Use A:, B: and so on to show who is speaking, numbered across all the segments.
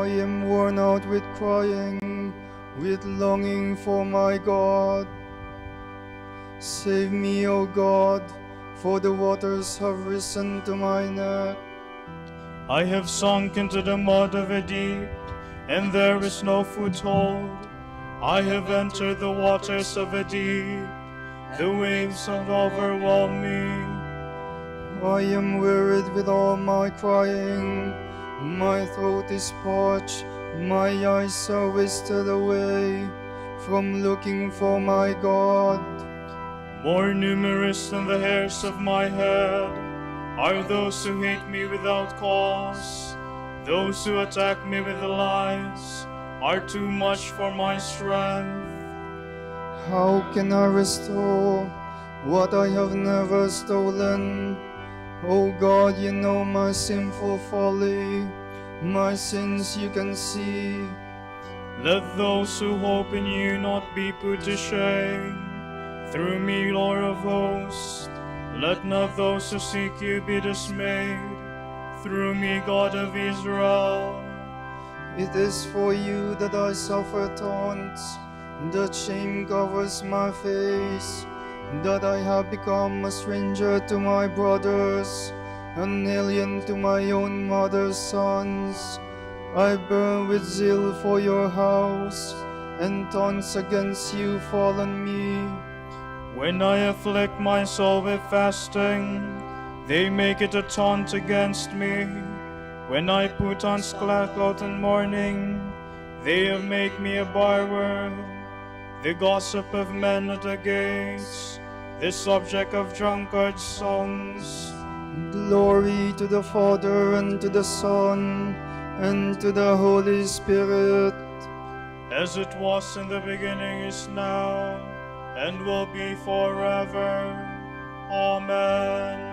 A: I am worn out with crying, with longing for my God. Save me, O God, for the waters have risen to my neck.
B: I have sunk into the mud of a deep, and there is no foothold. I have entered the waters of a deep, the waves have overwhelmed me.
A: I am wearied with all my crying, my throat is parched, my eyes are wasted away from looking for my God.
B: More numerous than the hairs of my head are those who hate me without cause. Those who attack me with lies are too much for my strength.
A: How can I restore what I have never stolen? O God, you know my sinful folly, my sins you can see.
B: Let those who hope in you not be put to shame. Through me, Lord of hosts, let not those who seek you be dismayed. Through me, God of Israel.
A: It is for you that I suffer taunts, that shame covers my face, that I have become a stranger to my brothers, an alien to my own mother's sons. I burn with zeal for your house, and taunts against you fall on me.
B: When I afflict my soul with fasting, they make it a taunt against me. When I put on sackcloth and mourning, they have made me a byword, the gossip of men at the gates, the subject of drunkard songs.
A: Glory to the Father, and to the Son, and to the Holy Spirit.
B: As it was in the beginning, is now, and will be forever. Amen.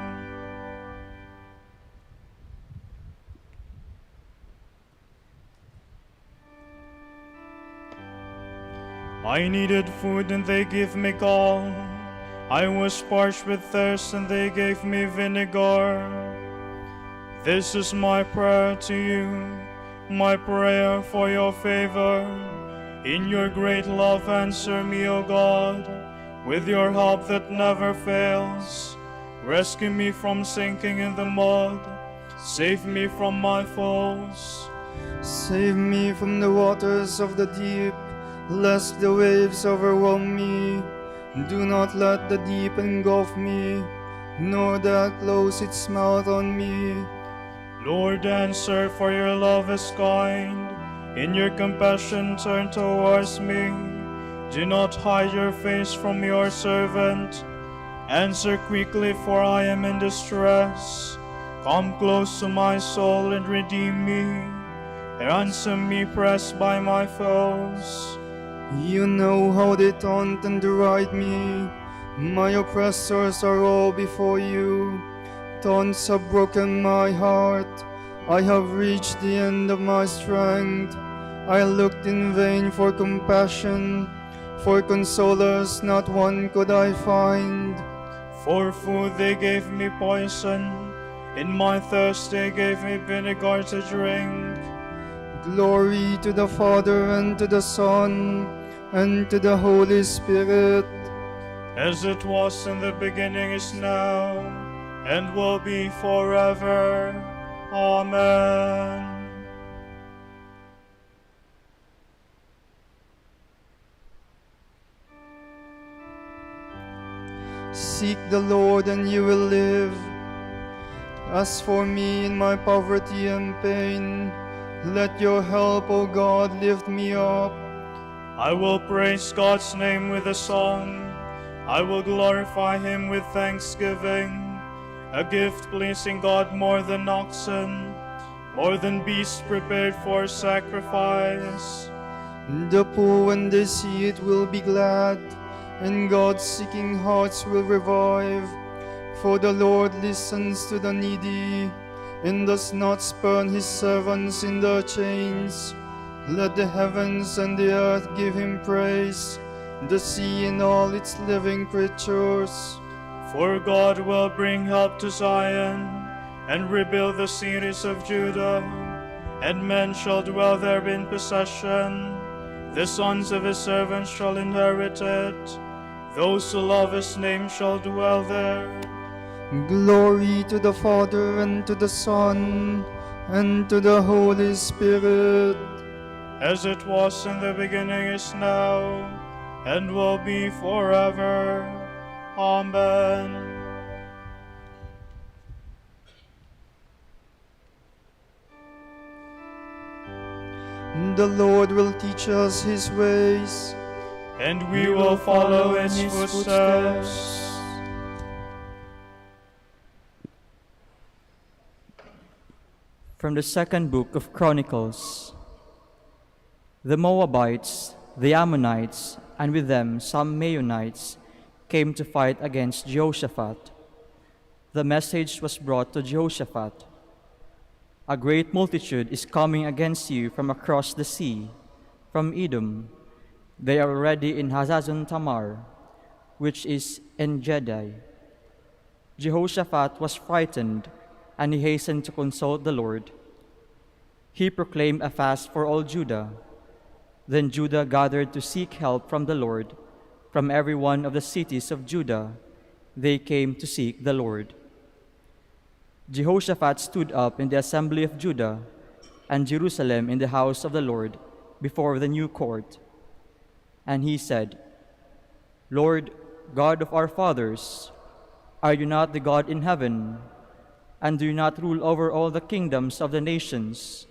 B: I needed food and they gave me gall. I was parched with thirst and they gave me vinegar. This is my prayer to you, my prayer for your favor. In your great love answer me, O God, with your help that never fails. Rescue me from sinking in the mud. Save me from my foes.
A: Save me from the waters of the deep, lest the waves overwhelm me. Do not let the deep engulf me, nor that close its mouth on me.
B: Lord, answer, for your love is kind. In your compassion turn towards me. Do not hide your face from your servant. Answer quickly, for I am in distress. Come close to my soul and redeem me. Ransom me, pressed by my foes.
A: You know how they taunt and deride me. My oppressors are all before you. Taunts have broken my heart. I have reached the end of my strength. I looked in vain for compassion. For consolers, not one could I find.
B: For food they gave me poison. In my thirst they gave me vinegar to drink.
A: Glory to the Father, and to the Son, and to the Holy Spirit.
B: As it was in the beginning, is now, and will be forever. Amen.
A: Seek the Lord, and you will live. As for me in my poverty and pain, let your help, O God, lift me up.
B: I will praise God's name with a song. I will glorify him with thanksgiving. A gift pleasing God more than oxen, more than beasts prepared for sacrifice.
A: The poor, when they see it, will be glad, and God-seeking hearts will revive. For the Lord listens to the needy, and does not spurn his servants in their chains. Let the heavens and the earth give him praise, the sea and all its living creatures.
B: For God will bring help to Zion, and rebuild the cities of Judah. and men shall dwell there in possession. The sons of his servants shall inherit it. Those who love his name shall dwell there.
A: Glory to the Father, and to the Son, and to the Holy Spirit.
B: As it was in the beginning, is now, and will be forever. Amen.
A: The Lord will teach us his ways,
B: and we will follow in his footsteps.
C: From the second book of Chronicles. The Moabites, the Ammonites, and with them some Maonites came to fight against Jehoshaphat. The message was brought to Jehoshaphat: "A great multitude is coming against you from across the sea, from Edom. They are already in Hazazon Tamar, which is En Gedi." Jehoshaphat was frightened, and he hastened to consult the Lord. He proclaimed a fast for all Judah. Then Judah gathered to seek help from the Lord. From every one of the cities of Judah, they came to seek the Lord. Jehoshaphat stood up in the assembly of Judah and Jerusalem in the house of the Lord before the new court. And he said, "Lord, God of our fathers, are you not the God in heaven? And do you not rule over all the kingdoms of the nations?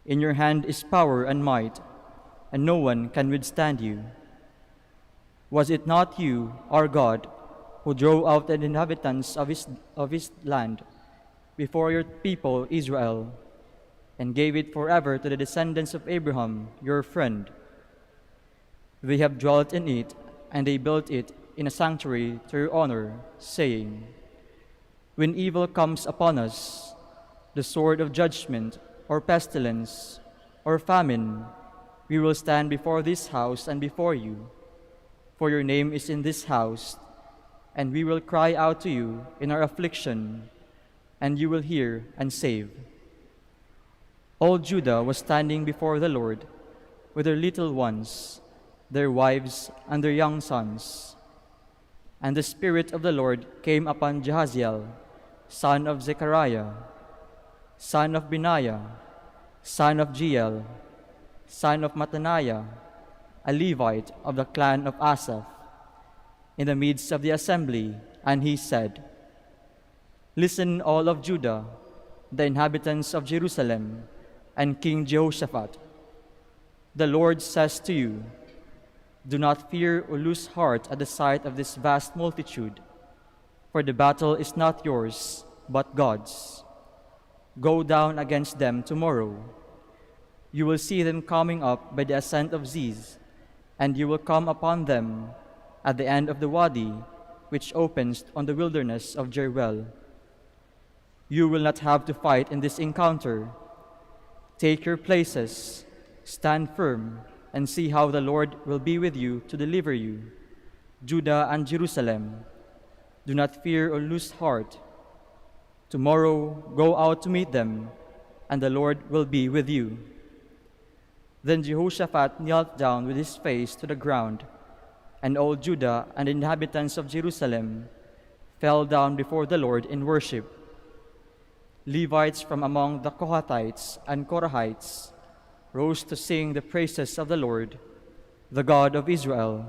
C: In your hand is power and might, and no one can withstand you. Was it not you, our God, who drove out the inhabitants of his land before your people Israel, and gave it forever to the descendants of Abraham, your friend? They have dwelt in it, and they built it in a sanctuary to your honor, saying, 'When evil comes upon us, the sword of judgment, or pestilence, or famine, we will stand before this house and before you. For your name is in this house, and we will cry out to you in our affliction, and you will hear and save.'" All Judah was standing before the Lord with their little ones, their wives, and their young sons. And the Spirit of the Lord came upon Jahaziel, son of Zechariah, son of Benaiah, son of Jeiel, son of Mattaniah, a Levite of the clan of Asaph, in the midst of the assembly, and he said, "Listen, all of Judah, the inhabitants of Jerusalem, and King Jehoshaphat. The Lord says to you, do not fear or lose heart at the sight of this vast multitude, for the battle is not yours, but God's. Go down against them tomorrow. You will see them coming up by the ascent of Ziz, and you will come upon them at the end of the wadi, which opens on the wilderness of Jeruel. You will not have to fight in this encounter. Take your places, stand firm, and see how the Lord will be with you to deliver you, Judah and Jerusalem. Do not fear or lose heart. Tomorrow go out to meet them, and the Lord will be with you." Then Jehoshaphat knelt down with his face to the ground, and all Judah and the inhabitants of Jerusalem fell down before the Lord in worship. Levites from among the Kohathites and Korahites rose to sing the praises of the Lord, the God of Israel,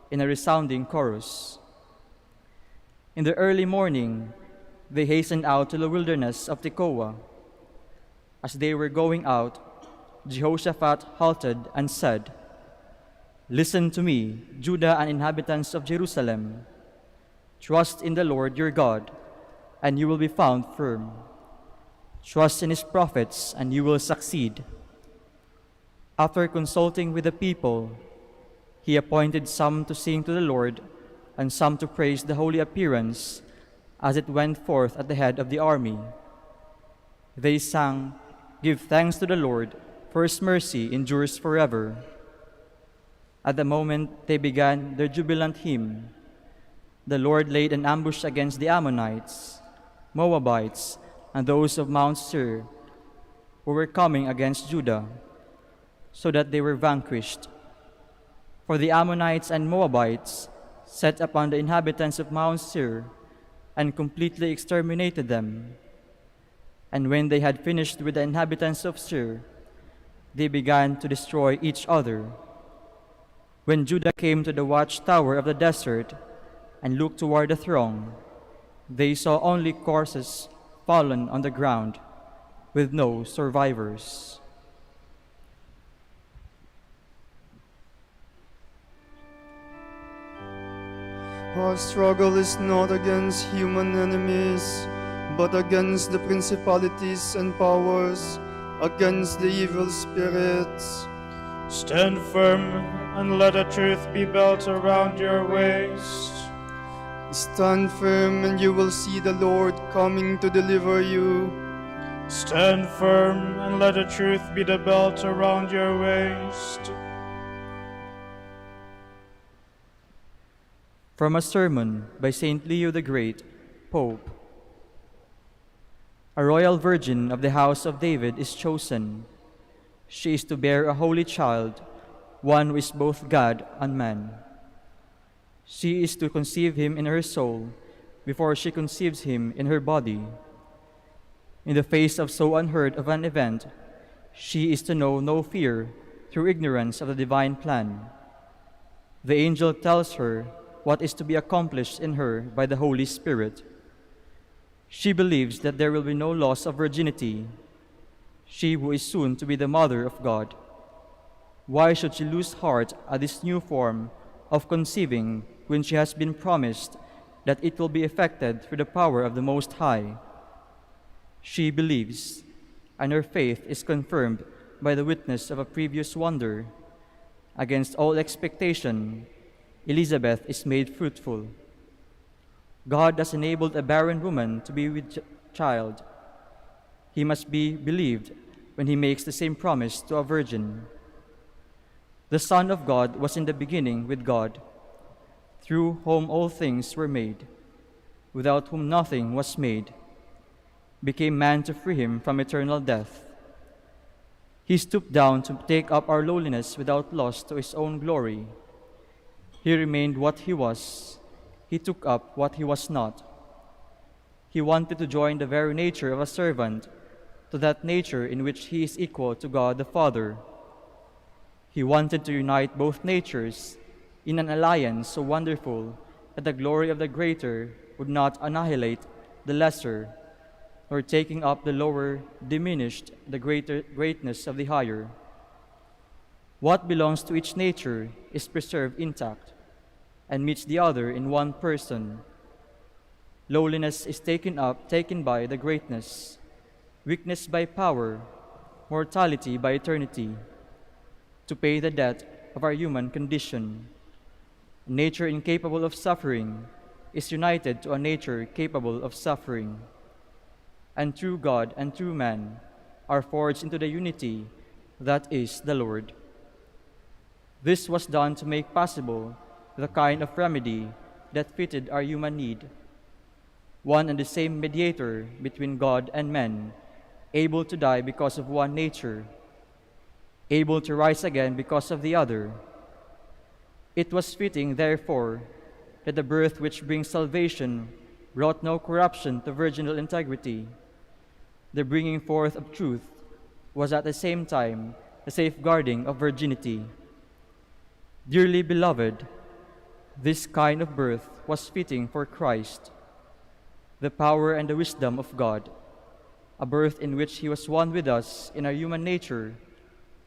C: in a resounding chorus. In the early morning, they hastened out to the wilderness of Tekoa. As they were going out, Jehoshaphat halted and said, "Listen to me, Judah and inhabitants of Jerusalem. Trust in the Lord your God, and you will be found firm. Trust in his prophets, and you will succeed." After consulting with the people, he appointed some to sing to the Lord and some to praise the holy appearance as it went forth at the head of the army. They sang, "Give thanks to the Lord, for his mercy endures forever." At the moment they began their jubilant hymn, the Lord laid an ambush against the Ammonites, Moabites, and those of Mount Seir. who were coming against Judah, so that they were vanquished. For the Ammonites and Moabites set upon the inhabitants of Mount Seir and completely exterminated them. And when they had finished with the inhabitants of Seir, they began to destroy each other. When Judah came to the watchtower of the desert and looked toward the throng, they saw only corpses fallen on the ground, with no survivors.
A: Our struggle is not against human enemies, but against the principalities and powers, against the evil spirits.
B: Stand firm and let the truth be built around your waist.
A: Stand firm and you will see the Lord coming to deliver you.
B: Stand firm and let the truth be the belt around your waist.
C: From a sermon by Saint Leo the Great, Pope. A royal virgin of the house of David is chosen. She is to bear a holy child, one who is both God and man. She is to conceive him in her soul before she conceives him in her body. In the face of so unheard of an event, she is to know no fear through ignorance of the divine plan. The angel tells her what is to be accomplished in her by the Holy Spirit. She believes that there will be no loss of virginity, she who is soon to be the mother of God. Why should she lose heart at this new form of conceiving when she has been promised that it will be effected through the power of the Most High? She believes, and her faith is confirmed by the witness of a previous wonder. Against all expectation, Elizabeth is made fruitful. God has enabled a barren woman to be with child. He must be believed when he makes the same promise to a virgin. The Son of God was in the beginning with God, through whom all things were made, without whom nothing was made, became man to free him from eternal death. He stooped down to take up our lowliness without loss to his own glory. He remained what he was. He took up what he was not. He wanted to join the very nature of a servant to that nature in which he is equal to God the Father. He wanted to unite both natures in an alliance so wonderful that the glory of the greater would not annihilate the lesser, nor taking up the lower diminished the greatness of the higher. What belongs to each nature is preserved intact and meets the other in one person. Lowliness is taken by the greatness, weakness by power, mortality by eternity, to pay the debt of our human condition. A nature incapable of suffering is united to a nature capable of suffering. And true God and true man are forged into the unity that is the Lord. This was done to make possible the kind of remedy that fitted our human need. One and the same mediator between God and men, able to die because of one nature, able to rise again because of the other. It was fitting, therefore, that the birth which brings salvation brought no corruption to virginal integrity. The bringing forth of truth was at the same time the safeguarding of virginity. Dearly beloved, this kind of birth was fitting for Christ, the power and the wisdom of God, a birth in which he was one with us in our human nature,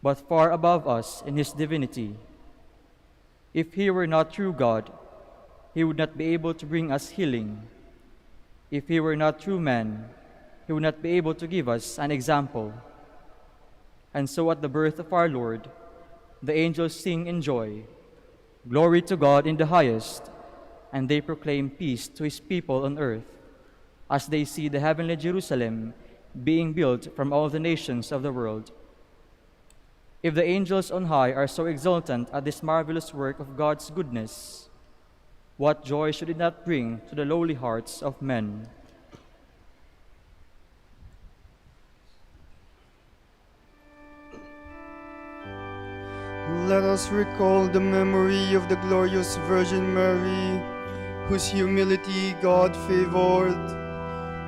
C: but far above us in his divinity. If he were not true God, he would not be able to bring us healing. If he were not true man, he would not be able to give us an example. And so at the birth of our Lord, the angels sing in joy, "Glory to God in the highest," and they proclaim peace to his people on earth, as they see the heavenly Jerusalem being built from all the nations of the world. If the angels on high are so exultant at this marvelous work of God's goodness, what joy should it not bring to the lowly hearts of men?
A: Let us recall the memory of the glorious Virgin Mary, whose humility God favored.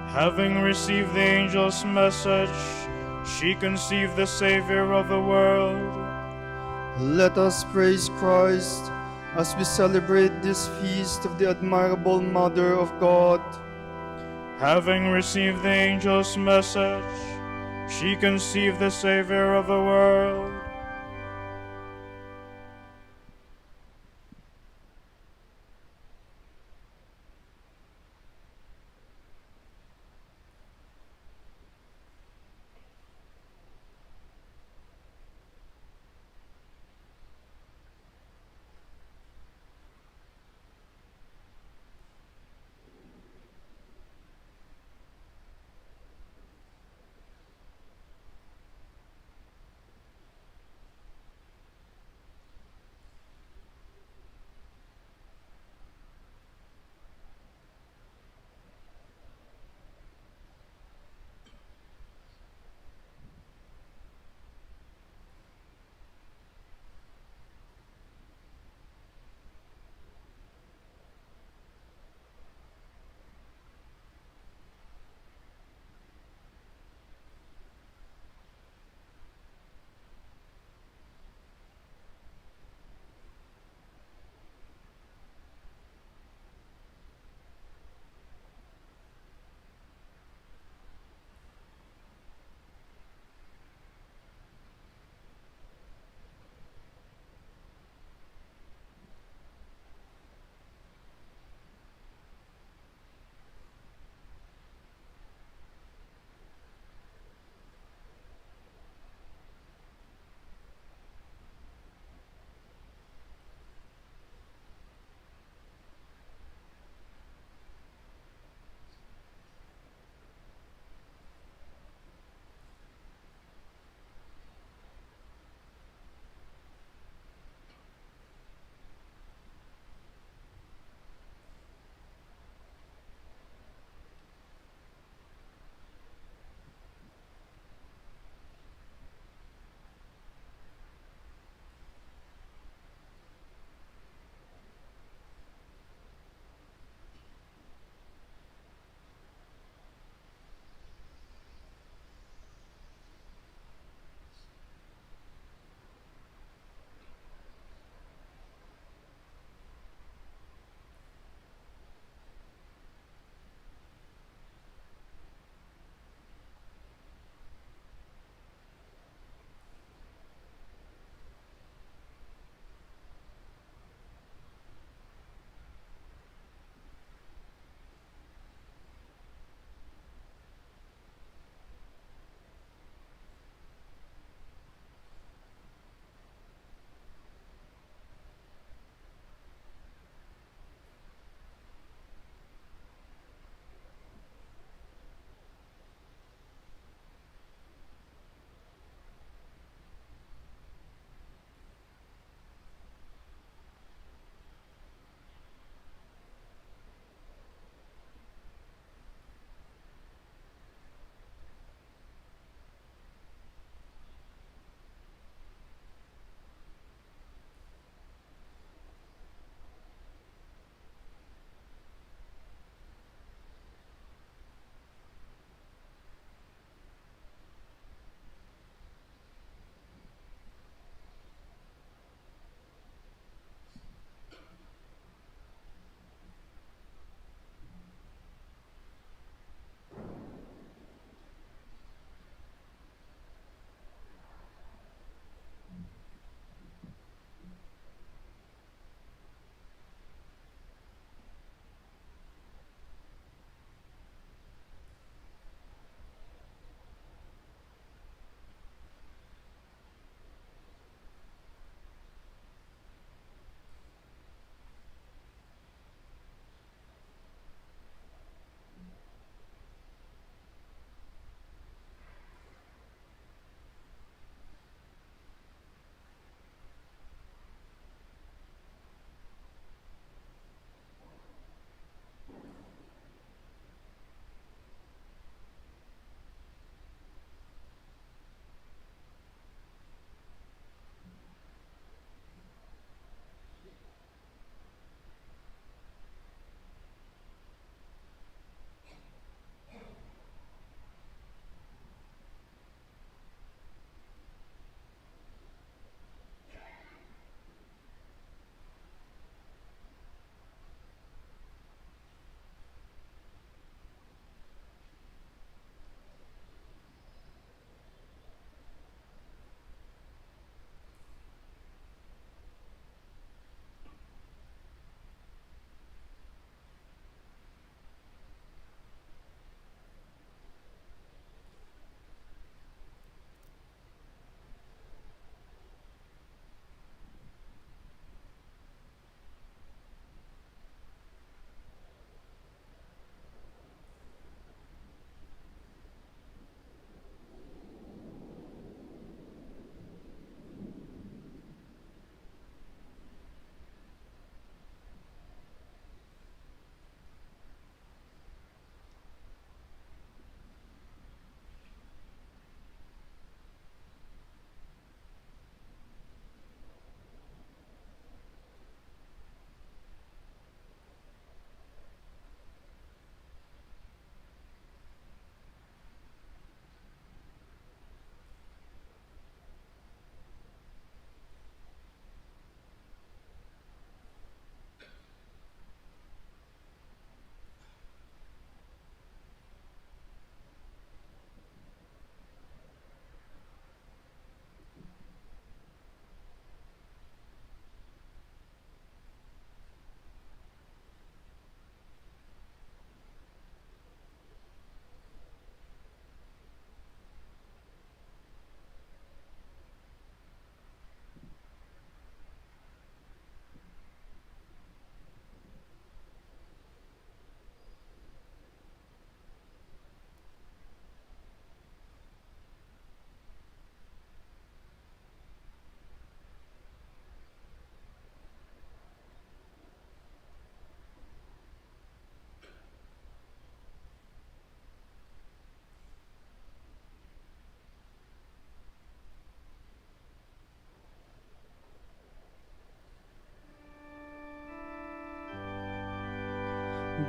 B: Having received the angel's message, she conceived the Savior of the world.
A: Let us praise Christ as we celebrate this feast of the admirable Mother of God.
B: Having received the angel's message, she conceived the Savior of the world.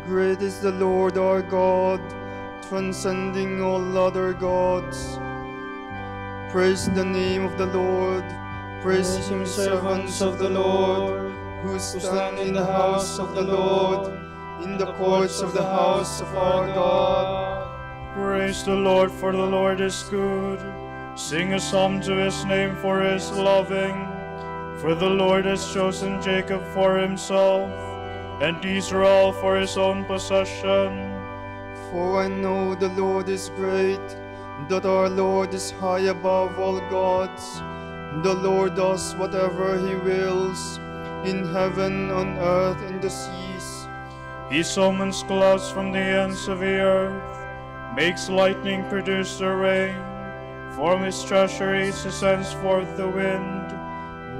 A: Great is the Lord our God, transcending all other gods. Praise the name of the Lord. Praise him, servants of the Lord, who stand in the house of the Lord, in the courts of the house of our God.
B: Praise the Lord, for the Lord is good. Sing a psalm to his name, for his loving. For the Lord has chosen Jacob for himself, and Israel for his own possession.
A: For I know the Lord is great, that our Lord is high above all gods. The Lord does whatever he wills, in heaven, on earth, in the seas.
B: He summons clouds from the ends of the earth, makes lightning produce the rain. From his treasuries he sends forth the wind.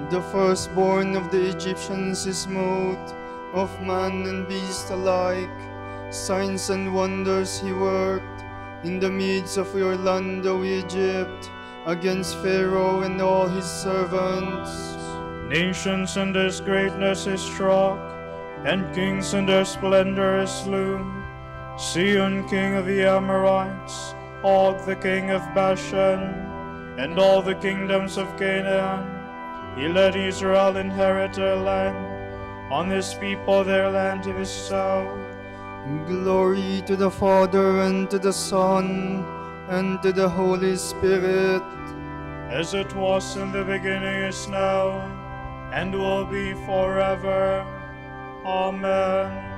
A: The firstborn of the Egyptians is moved, of man and beast alike. Signs and wonders he worked in the midst of your land, O Egypt, against Pharaoh and all his servants.
B: Nations in his greatness he struck, and kings in their splendor he slew. Sihon, king of the Amorites, Og, the king of Bashan, and all the kingdoms of Canaan. He let Israel inherit their land. On his people their land he bestowed.
A: Glory to the Father, and to the Son, and to the Holy Spirit.
B: As it was in the beginning, is now, and will be forever. Amen.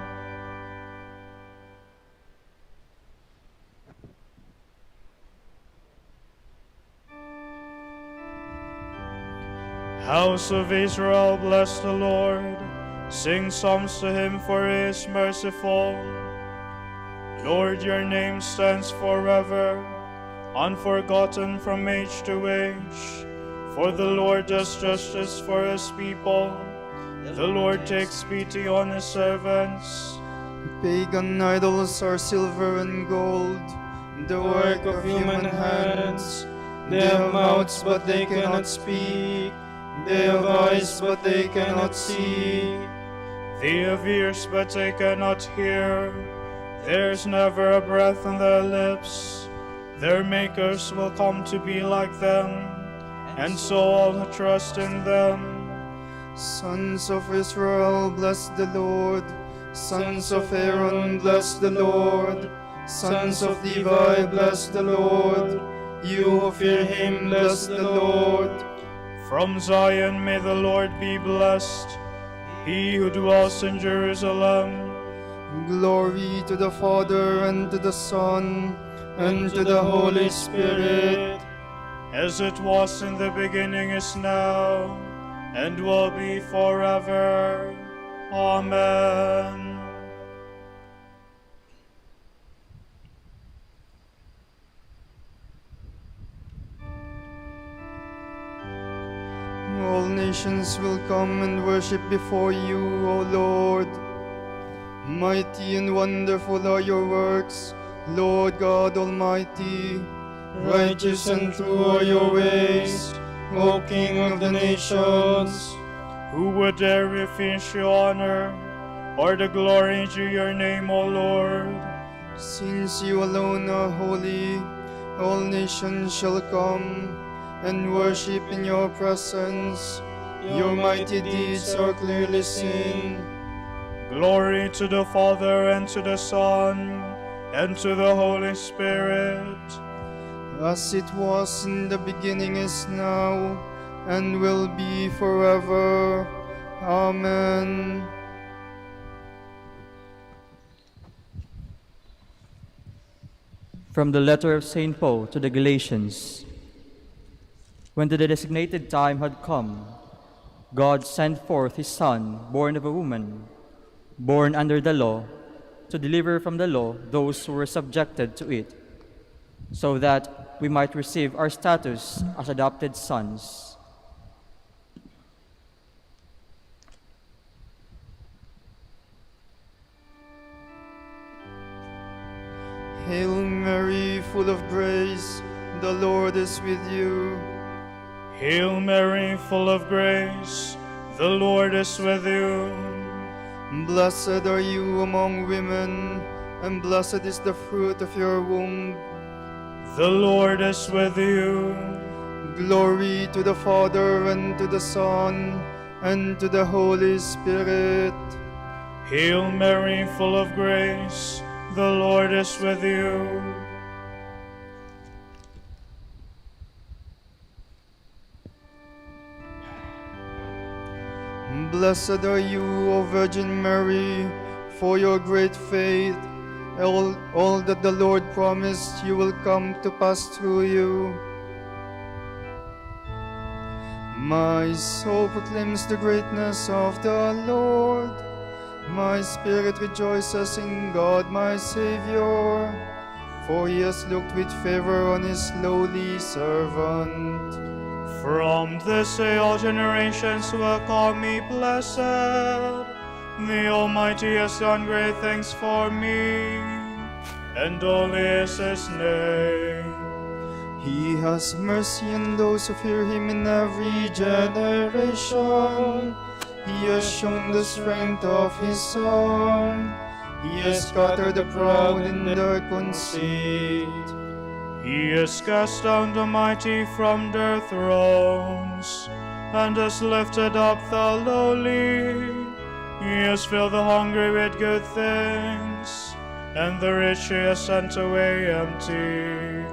B: House of Israel, bless the Lord. Sing psalms to him, for he is merciful. Lord, your name stands forever, unforgotten from age to age. For the Lord does justice for his people. The Lord takes pity on his servants.
A: Pagan idols are silver and gold, the work of human hands. They have mouths, but they cannot speak. They have eyes, but they cannot see.
B: They have ears, but they cannot hear. There is never a breath on their lips. Their makers will come to be like them, and so all who trust in them.
A: Sons of Israel, bless the Lord. Sons of Aaron, bless the Lord. Sons of Levi, bless the Lord. You who fear him, bless the Lord.
B: From Zion may the Lord be blessed, he who dwells in Jerusalem.
A: Glory to the Father, and to the Son, and to the Holy Spirit.
B: As it was in the beginning, is now, and will be forever. Amen.
A: All nations will come and worship before you, O Lord. Mighty and wonderful are your works, Lord God Almighty. Righteous and true are your ways, O King of the nations.
B: Who would dare refuse your honor, or the glory due your name, O Lord?
A: Since you alone are holy, all nations shall come and worship in your presence. Your mighty deeds are clearly seen.
B: Glory to the Father, and to the Son, and to the Holy Spirit.
A: As it was in the beginning, is now, and will be forever. Amen.
C: From the letter of St. Paul to the Galatians. When the designated time had come, God sent forth his Son, born of a woman, born under the law, to deliver from the law those who were subjected to it, so that we might receive our status as adopted sons.
A: Hail Mary, full of grace, the Lord is with you.
B: Hail Mary, full of grace, the Lord is with you.
A: Blessed are you among women, and blessed is the fruit of your womb.
B: The Lord is with you.
A: Glory to the Father, and to the Son, and to the Holy Spirit.
B: Hail Mary, full of grace, the Lord is with you.
A: Blessed are you, O Virgin Mary, for your great faith. All that the Lord promised you will come to pass through you. My soul proclaims the greatness of the Lord. My spirit rejoices in God my Savior, for he has looked with favor on his lowly servant.
B: From this day all generations will call me blessed. The Almighty has done great things for me, and holy is his name.
A: He has mercy on those who fear him in every generation. He has shown the strength of his arm. He has scattered the proud in their conceit.
B: He has cast down the mighty from their thrones, and has lifted up the lowly. He has filled the hungry with good things, and the rich he has sent away empty.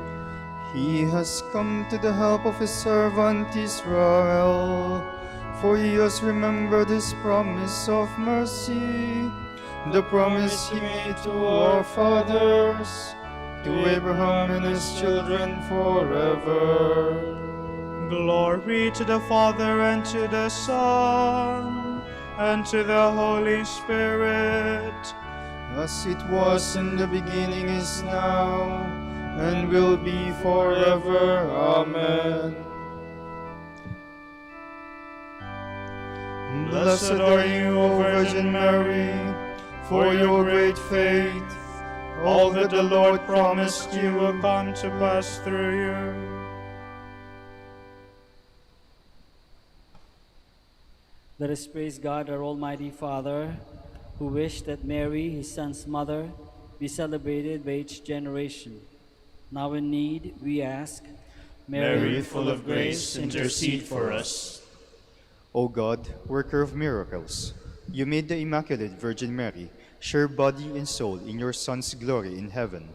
A: He has come to the help of his servant Israel, for he has remembered his promise of mercy, the promise he made to our fathers, to Abraham and his children forever.
B: Glory to the Father, and to the Son, and to the Holy Spirit.
A: As it was in the beginning, is now, and will be forever. Amen. Blessed are you, O Virgin Mary, for your great faith.
B: All that the Lord promised you will come to pass through you.
D: Let us praise God, our Almighty Father, who wished that Mary, his Son's mother, be celebrated by each generation. Now in need, we ask,
B: Mary, full of grace, intercede for us.
A: O God, worker of miracles, you made the Immaculate Virgin Mary share body and soul in your Son's glory in heaven.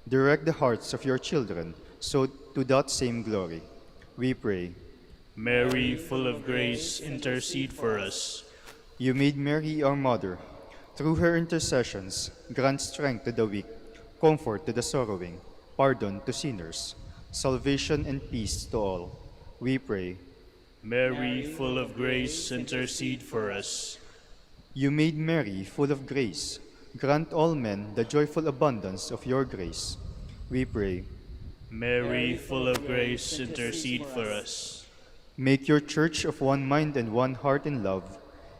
A: Direct the hearts of your children so to that same glory. We pray.
B: Mary, full of grace, intercede for us.
A: You made Mary our mother. Through her intercessions, grant strength to the weak, comfort to the sorrowing, pardon to sinners, salvation and peace to all. We pray.
B: Mary, full of grace, intercede for us.
A: You made Mary full of grace. Grant all men the joyful abundance of your grace. We pray.
B: Mary, full of grace, intercede for us.
A: Make your church of one mind and one heart in love,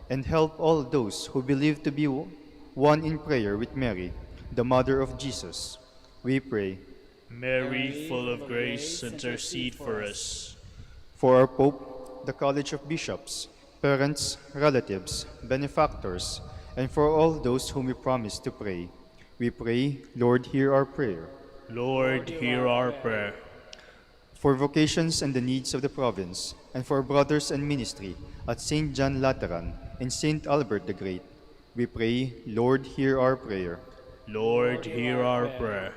A: and help all those who believe to be one in prayer with Mary, the Mother of Jesus. We pray.
B: Mary, full of grace, intercede for us.
A: For our Pope, the College of Bishops, parents, relatives, benefactors, and for all those whom we promise to pray, we pray, Lord, hear our prayer.
B: Lord, hear our prayer.
A: For vocations and the needs of the province, and for brothers and ministry at St. John Lateran and St. Albert the Great, we pray, Lord, hear our prayer.
B: Lord, hear our prayer.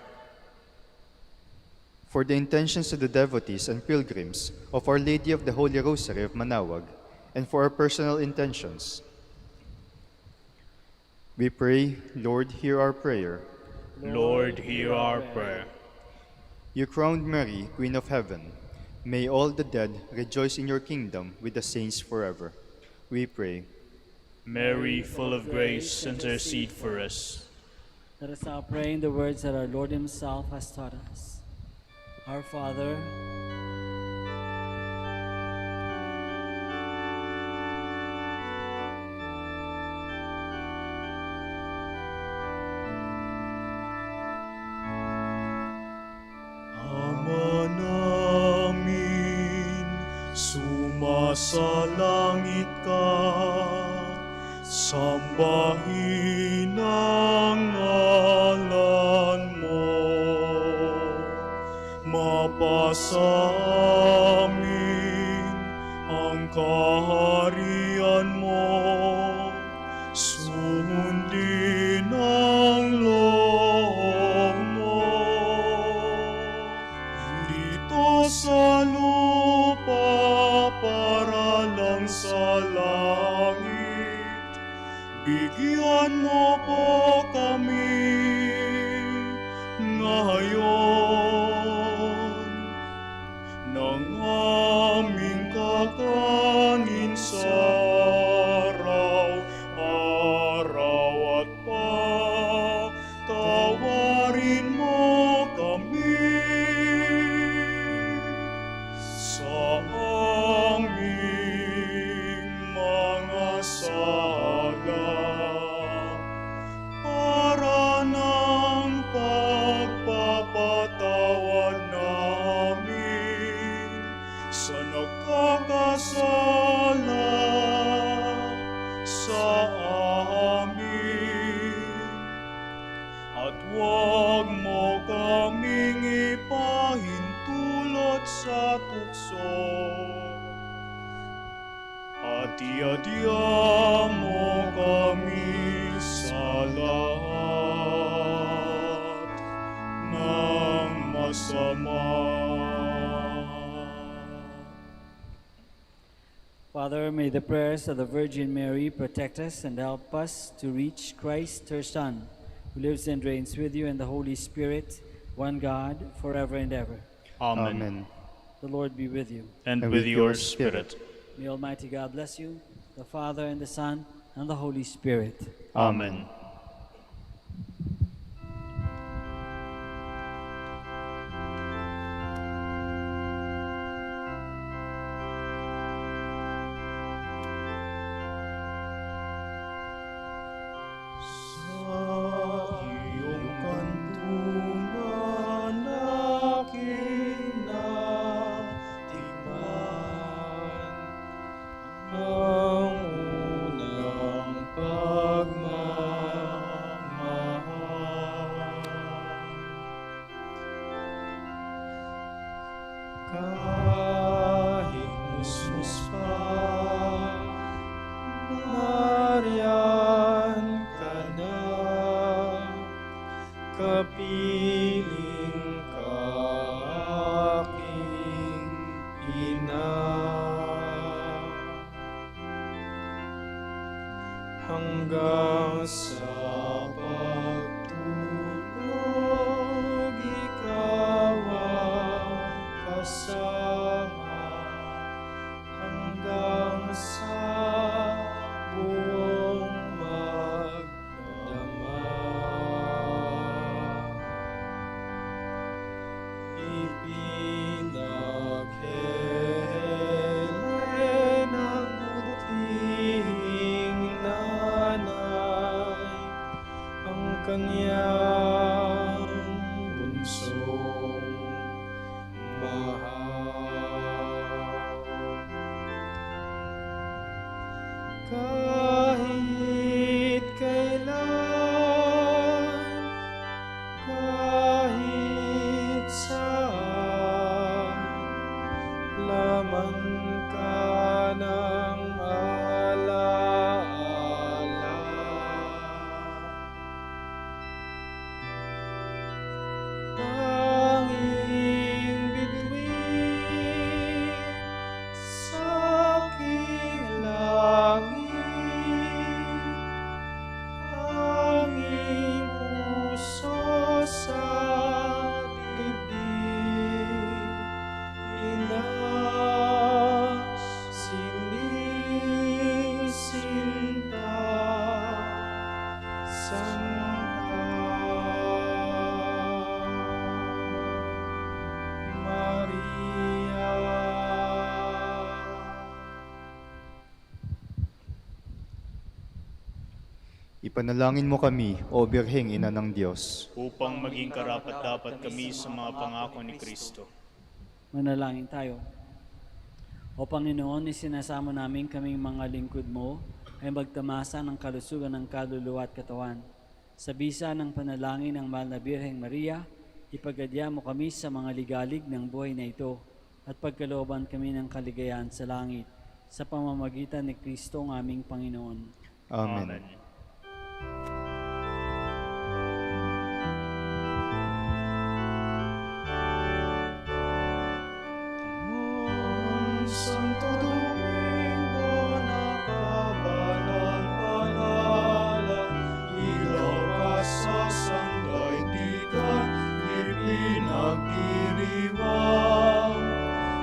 A: For the intentions of the devotees and pilgrims of Our Lady of the Holy Rosary of Manaoag, and for our personal intentions, we pray, Lord, hear our prayer.
B: Lord, hear our prayer.
A: You crowned Mary, Queen of Heaven. May all the dead rejoice in your kingdom with the saints forever. We pray.
B: Mary, full of grace, intercede for us.
D: let us now pray in the words that our Lord himself has taught us. Our Father,
B: Ama namin, sumasalangit ka, Sambahin ang ngalan mo, mapasamin ang kaharian mo, sundin ang loob mo. Dito sa lupa para lang sa langit, bigyan mo po kami ngayon ng aming kakanin sa araw-araw at patawarin mo kami sa aming mga sala para ng pagpapatawad namin sa nagkakasala sa amin. At huwag mo kaming ipahintulot sa tukso, at iadya mo kami sa lahat ng masama.
D: Father, may the prayers of the Virgin Mary protect us and help us to reach Christ, her Son, who lives and reigns with you and the Holy Spirit, one God, forever and ever.
B: Amen.
D: The Lord be with you.
B: And with your spirit.
D: May Almighty God bless you, the Father and the Son and the Holy Spirit.
B: Amen.
A: Kahit musmus pa, nariyan ka na, kapiling ka aking ina. Hanggang sa pagtulog, ikaw ang kasama, hanggang sa buong magdama. Ipinaghelen ang butihing nanay ang kanyang bunsong mahal. Kahit kailan, kahit saan, laman ka ng alaala. Tanging bituin sa aking langit, tanging puso sa dibdib, ina, sinisinta, Santa Maria.
E: Ipanalangin mo kami, O Birheng Ina ng Diyos,
B: Upang maging karapat-dapat kami sa mga pangako ni Kristo.
D: Manalangin tayo. O Panginoon, isinasamo namin kaming mga lingkod mo ay magtamasa ng kalusugan ng kaluluwa at katawan. Sa bisa ng panalangin ng Mahal na Birheng Maria, ipagadya mo kami sa mga ligalig ng buhay na ito at pagkalooban kami ng kaligayahan sa langit sa pamamagitan ni Kristo ang aming Panginoon.
E: Amen.
B: Santo Domingo, nakabanal-banalan, ilaw ka sa sandaigdigan, ipinagdiriwang.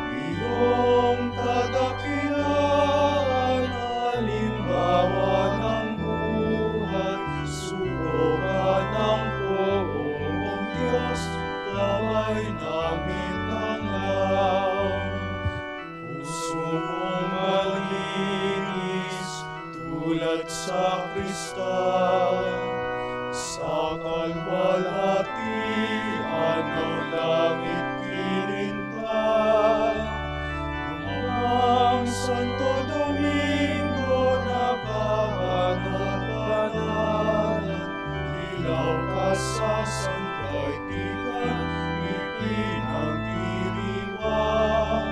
B: Iyong kadakilaan, halimbawa ng buhay, subukan ng poong Diyos, gabay namin tangaw. Puso kong malinis, tulad sa kristal, sa kalwalhatian ng langit kinintay. Ang Santo Domingo, nakabanal-banalan, ilaw ka sa sandaigdigan, ipinagdiriwang.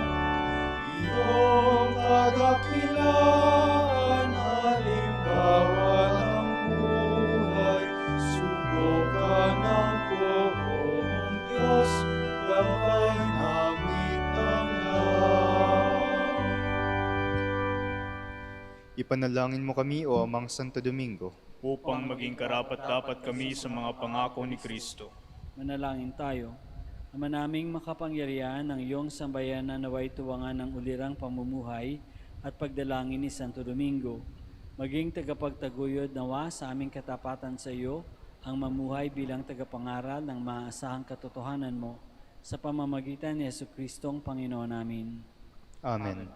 B: Iyong kadakilaan, halimbawa ng buhay, subukan ng poong Diyos, gabay namin tangaw.
E: Ipanalangin mo kami, O Amang Santo Domingo,
B: Upang maging karapat-dapat kami sa mga pangako ni Kristo.
D: Manalangin tayo. Ama naming makapangyarihan, ng iyong sambayanan naway tuwangan ng ulirang pamumuhay at pagdalangin ni Santo Domingo. Maging tagapagtaguyod nawa sa aming katapatan sa iyo, ang mamuhay bilang tagapangaral ng maaasahang katotohanan mo, sa pamamagitan ni Jesucristong Panginoon namin.
E: Amen.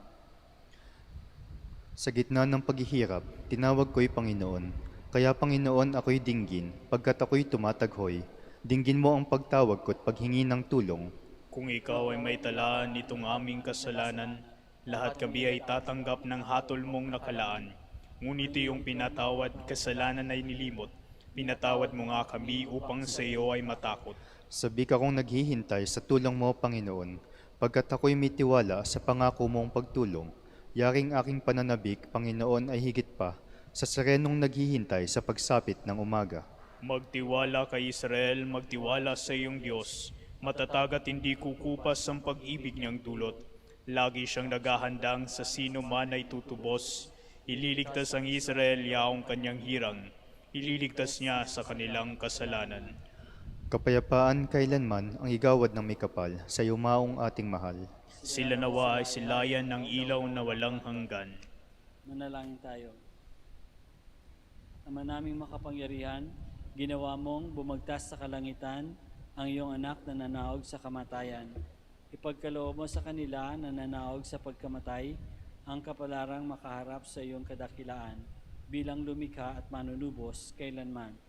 E: Sa gitna ng paghihirap, tinawag ko'y Panginoon. Kaya Panginoon, ako'y dinggin, pagkat ako'y tumataghoy. Dinggin mo ang pagtawag ko't paghingi ng tulong.
B: Kung ikaw ay may talaan nitong aming kasalanan, lahat kami ay tatanggap ng hatol mong nakalaan. Ngunit iyong pinatawad, kasalanan ay nilimot. Pinatawad mo nga kami upang sa iyo ay matakot.
E: Sabi ka kong naghihintay sa tulong mo, Panginoon, pagkat ako'y may tiwala sa pangako mong pagtulong. Yaring aking pananabik, Panginoon, ay higit pa sa serenong naghihintay sa pagsapit ng umaga.
B: Magtiwala kay Israel, magtiwala sa iyong Diyos. Matatag at hindi kukupas ang pag-ibig niyang dulot. Lagi siyang naghahandang sa sino man ay tutubos. Ililigtas ang Israel yaong kanyang hirang. Ililigtas niya sa kanilang kasalanan.
E: Kapayapaan kailanman ang igawad ng may kapal sa yumaong ating mahal.
B: Sila nawa ay silayan ng ilaw na walang hanggan.
D: Manalangin tayo. Ama naming makapangyarihan, ginawa mong bumagtas sa kalangitan ang iyong anak na nanaog sa kamatayan. Ipagkaloob mo sa kanila na nanaog sa pagkamatay ang kapalarang makaharap sa iyong kadakilaan bilang lumikha at manunubos kailanman.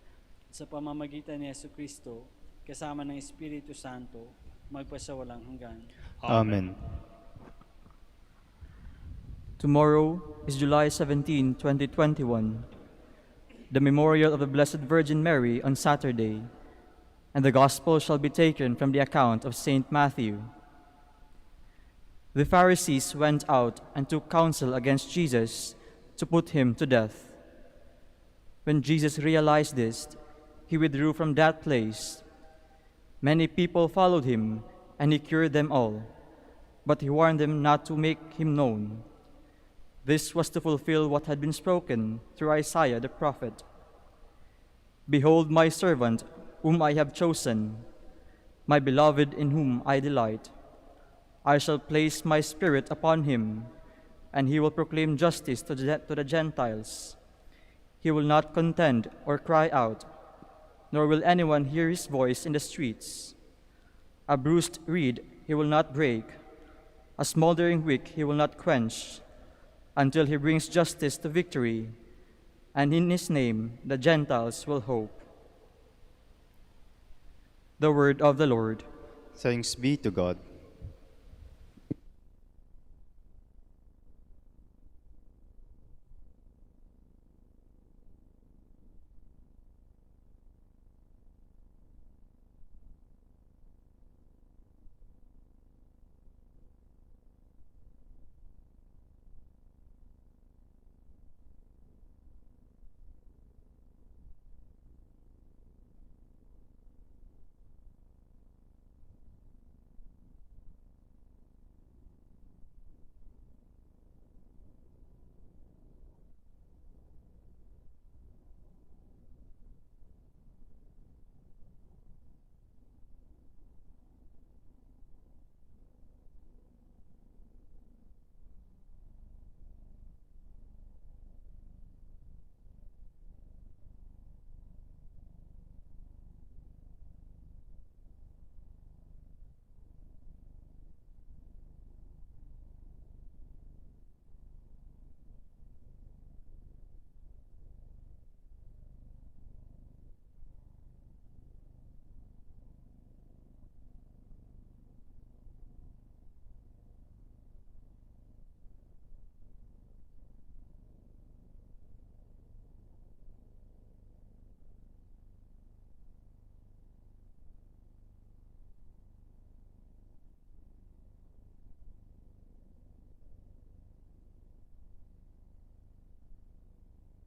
D: Sa pamamagitan ni Jesucristo, kasama ng Espiritu Santo, magpasawalang hanggan.
E: Amen.
C: Tomorrow is July 17, 2021, the memorial of the Blessed Virgin Mary on Saturday, and the Gospel shall be taken from the account of Saint Matthew. The Pharisees went out and took counsel against Jesus to put him to death. When Jesus realized this, he withdrew from that place. Many people followed him, and he cured them all, but he warned them not to make him known. This was to fulfill what had been spoken through Isaiah the prophet. Behold my servant, whom I have chosen, my beloved in whom I delight. I shall place my spirit upon him, and he will proclaim justice to the Gentiles. He will not contend or cry out, nor will anyone hear his voice in the streets. A bruised reed he will not break, a smoldering wick he will not quench, until he brings justice to victory, and in his name the Gentiles will hope. The word of the Lord.
E: Thanks be to God.